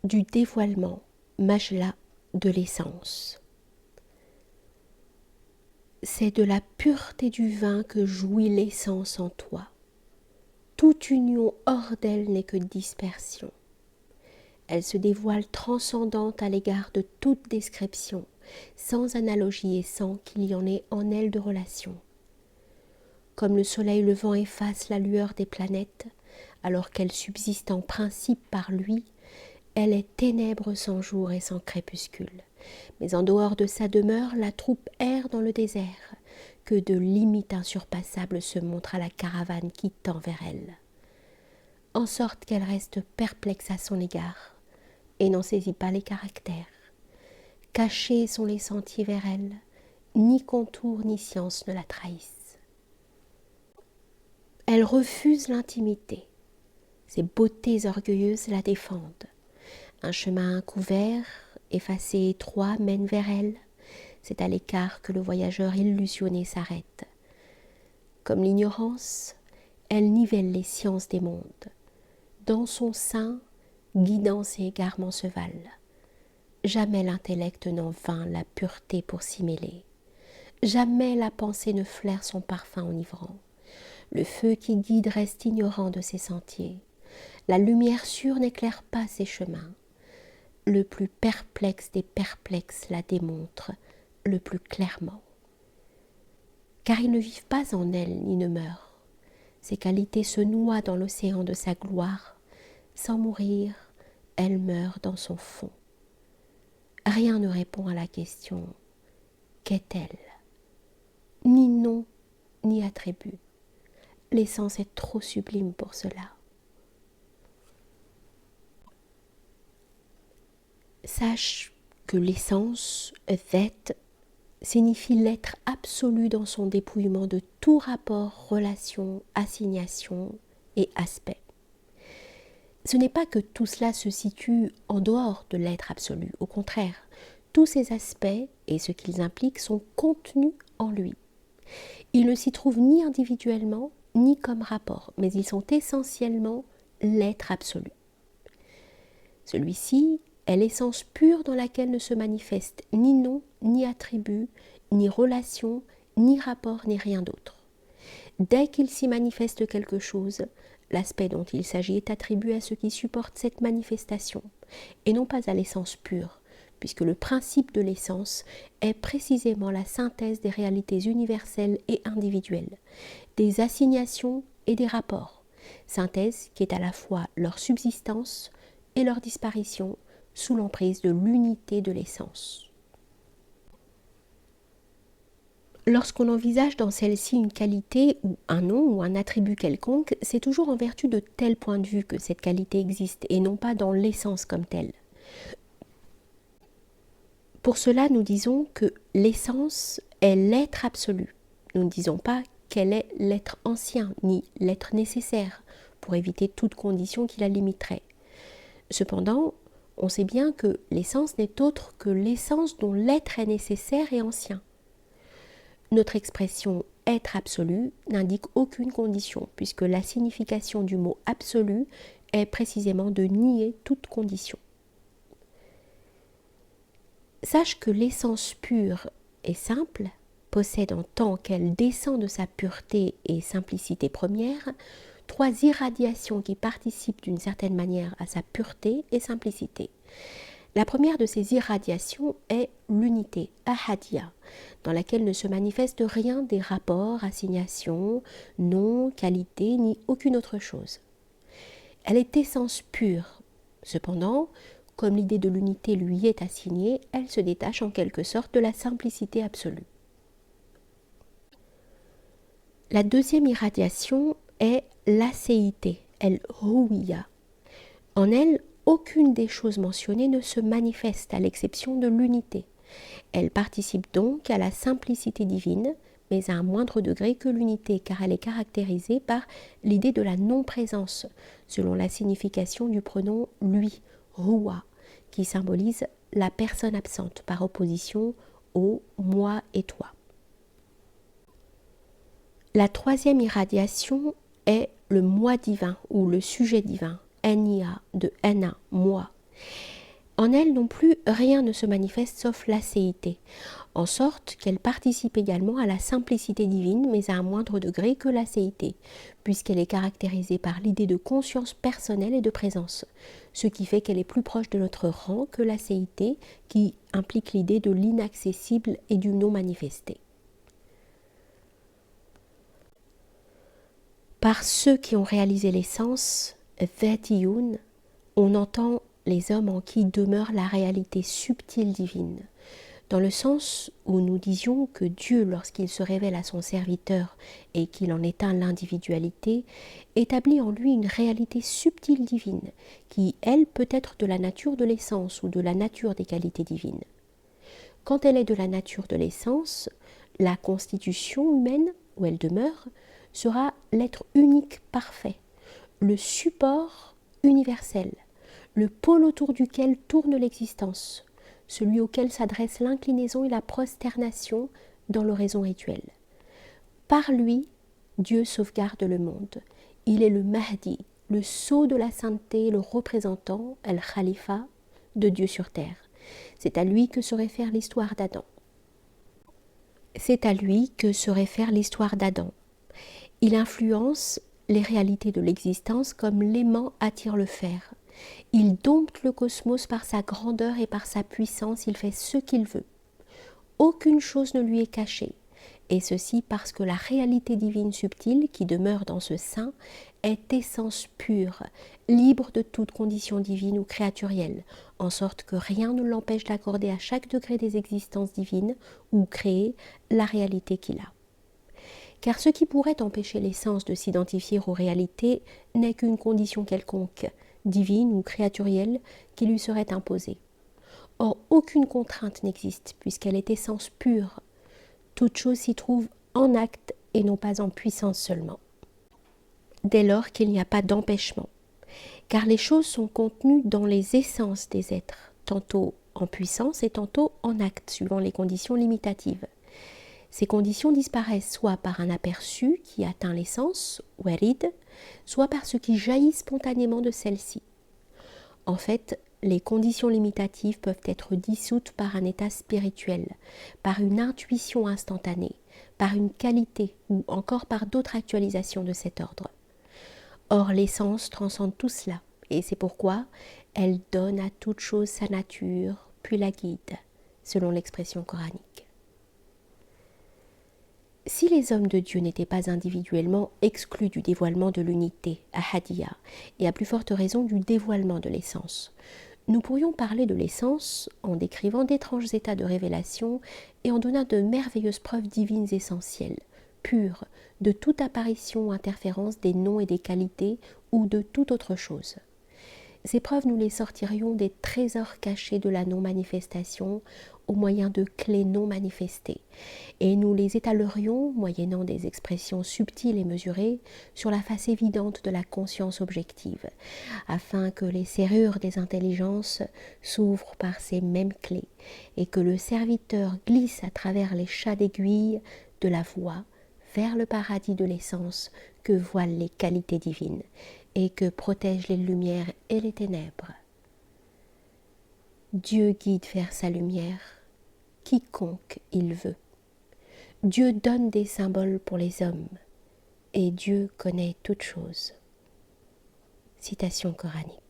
du dévoilement, Majla, de l'essence. C'est de la pureté du vin que jouit l'essence en toi. Toute union hors d'elle n'est que dispersion. Elle se dévoile transcendante à l'égard de toute description, sans analogie et sans qu'il y en ait en elle de relation. Comme le soleil levant efface la lueur des planètes, alors qu'elle subsiste en principe par lui, elle est ténèbre sans jour et sans crépuscule. Mais en dehors de sa demeure, la troupe erre dans le désert, que de limites insurpassables se montre à la caravane qui tend vers elle. En sorte qu'elle reste perplexe à son égard, et n'en saisit pas les caractères. Cachés sont les sentiers vers elle, ni contour ni science ne la trahissent. Elle refuse l'intimité, ses beautés orgueilleuses la défendent. Un chemin couvert, effacé et étroit mène vers elle. C'est à l'écart que le voyageur illusionné s'arrête. Comme l'ignorance, elle nivelle les sciences des mondes. Dans son sein, guidance et égarement se valent. Jamais l'intellect n'en vint la pureté pour s'y mêler. Jamais la pensée ne flaire son parfum enivrant. Le feu qui guide reste ignorant de ses sentiers. La lumière sûre n'éclaire pas ses chemins. Le plus perplexe des perplexes la démontre le plus clairement. Car ils ne vivent pas en elle ni ne meurent. Ses qualités se noient dans l'océan de sa gloire. Sans mourir, elle meurt dans son fond. Rien ne répond à la question « Qu'est-elle » Ni nom, ni attribut. L'essence est trop sublime pour cela. Sache que l'essence, Vet, signifie l'être absolu dans son dépouillement de tout rapport, relation, assignation et aspect. Ce n'est pas que tout cela se situe en dehors de l'être absolu, au contraire, tous ces aspects et ce qu'ils impliquent sont contenus en lui. Ils ne s'y trouvent ni individuellement, ni comme rapport, mais ils sont essentiellement l'être absolu. Celui-ci est l'essence pure dans laquelle ne se manifeste ni nom, ni attribut, ni relation, ni rapport, ni rien d'autre. Dès qu'il s'y manifeste quelque chose, l'aspect dont il s'agit est attribué à ce qui supporte cette manifestation, et non pas à l'essence pure, puisque le principe de l'essence est précisément la synthèse des réalités universelles et individuelles, des assignations et des rapports, synthèse qui est à la fois leur subsistance et leur disparition sous l'emprise de l'unité de l'essence. Lorsqu'on envisage dans celle-ci une qualité ou un nom ou un attribut quelconque, c'est toujours en vertu de tel point de vue que cette qualité existe et non pas dans l'essence comme telle. Pour cela, nous disons que l'essence est l'être absolu. Nous ne disons pas qu'elle est l'être ancien ni l'être nécessaire pour éviter toute condition qui la limiterait. Cependant, on sait bien que l'essence n'est autre que l'essence dont l'être est nécessaire et ancien. Notre expression « être absolu » n'indique aucune condition, puisque la signification du mot « absolu » est précisément de nier toute condition. Sache que l'essence pure et simple possède, en tant qu'elle descend de sa pureté et simplicité première, trois irradiations qui participent d'une certaine manière à sa pureté et simplicité. La première de ces irradiations est l'unité, ahadiyya, dans laquelle ne se manifeste rien des rapports, assignations, noms, qualités, ni aucune autre chose. Elle est essence pure. Cependant, comme l'idée de l'unité lui est assignée, elle se détache en quelque sorte de la simplicité absolue. La deuxième irradiation est l'acéité, el-huwiyya. En elle, aucune des choses mentionnées ne se manifeste à l'exception de l'unité. Elle participe donc à la simplicité divine, mais à un moindre degré que l'unité, car elle est caractérisée par l'idée de la non-présence, selon la signification du pronom « lui », « huwa », qui symbolise la personne absente par opposition au « moi » et « toi ». La troisième irradiation est le moi divin ou le sujet divin, Nia de Ana, moi. En elle non plus, rien ne se manifeste sauf l'acéité, en sorte qu'elle participe également à la simplicité divine, mais à un moindre degré que l'acéité, puisqu'elle est caractérisée par l'idée de conscience personnelle et de présence, ce qui fait qu'elle est plus proche de notre rang que l'acéité, qui implique l'idée de l'inaccessible et du non manifesté. Par ceux qui ont réalisé l'essence, Dhatiyun, on entend les hommes en qui demeure la réalité subtile divine, dans le sens où nous disions que Dieu, lorsqu'il se révèle à son serviteur et qu'il en éteint l'individualité, établit en lui une réalité subtile divine, qui, elle, peut être de la nature de l'essence ou de la nature des qualités divines. Quand elle est de la nature de l'essence, la constitution humaine, où elle demeure, sera l'être unique parfait, le support universel, le pôle autour duquel tourne l'existence, celui auquel s'adresse l'inclinaison et la prosternation dans l'oraison rituelle. Par lui, Dieu sauvegarde le monde. Il est le Mahdi, le sceau de la sainteté, le représentant, el Khalifa, de Dieu sur terre. C'est à lui que se réfère l'histoire d'Adam. Il influence les réalités de l'existence comme l'aimant attire le fer. Il dompte le cosmos par sa grandeur et par sa puissance, il fait ce qu'il veut. Aucune chose ne lui est cachée, et ceci parce que la réalité divine subtile qui demeure dans ce sein est essence pure, libre de toute condition divine ou créaturielle, en sorte que rien ne l'empêche d'accorder à chaque degré des existences divines ou créer la réalité qu'il a. Car ce qui pourrait empêcher l'essence de s'identifier aux réalités n'est qu'une condition quelconque, divine ou créaturielle, qui lui serait imposée. Or, aucune contrainte n'existe, puisqu'elle est essence pure. Toute chose s'y trouve en acte et non pas en puissance seulement. Dès lors qu'il n'y a pas d'empêchement, car les choses sont contenues dans les essences des êtres, tantôt en puissance et tantôt en acte, suivant les conditions limitatives. Ces conditions disparaissent soit par un aperçu qui atteint l'essence, warid, soit par ce qui jaillit spontanément de celle-ci. En fait, les conditions limitatives peuvent être dissoutes par un état spirituel, par une intuition instantanée, par une qualité ou encore par d'autres actualisations de cet ordre. Or, l'essence transcende tout cela, et c'est pourquoi elle donne à toute chose sa nature, puis la guide, selon l'expression coranique. Si les hommes de Dieu n'étaient pas individuellement exclus du dévoilement de l'unité, Ahadiyya, et à plus forte raison du dévoilement de l'essence, nous pourrions parler de l'essence en décrivant d'étranges états de révélation et en donnant de merveilleuses preuves divines essentielles, pures, de toute apparition ou interférence des noms et des qualités ou de toute autre chose. Ces preuves, nous les sortirions des trésors cachés de la non-manifestation au moyen de clés non manifestées, et nous les étalerions, moyennant des expressions subtiles et mesurées, sur la face évidente de la conscience objective, afin que les serrures des intelligences s'ouvrent par ces mêmes clés, et que le serviteur glisse à travers les chats d'aiguille de la voie vers le paradis de l'essence que voilent les qualités divines, et que protègent les lumières et les ténèbres. Dieu guide vers sa lumière quiconque il veut. Dieu donne des symboles pour les hommes, et Dieu connaît toutes choses. Citation coranique.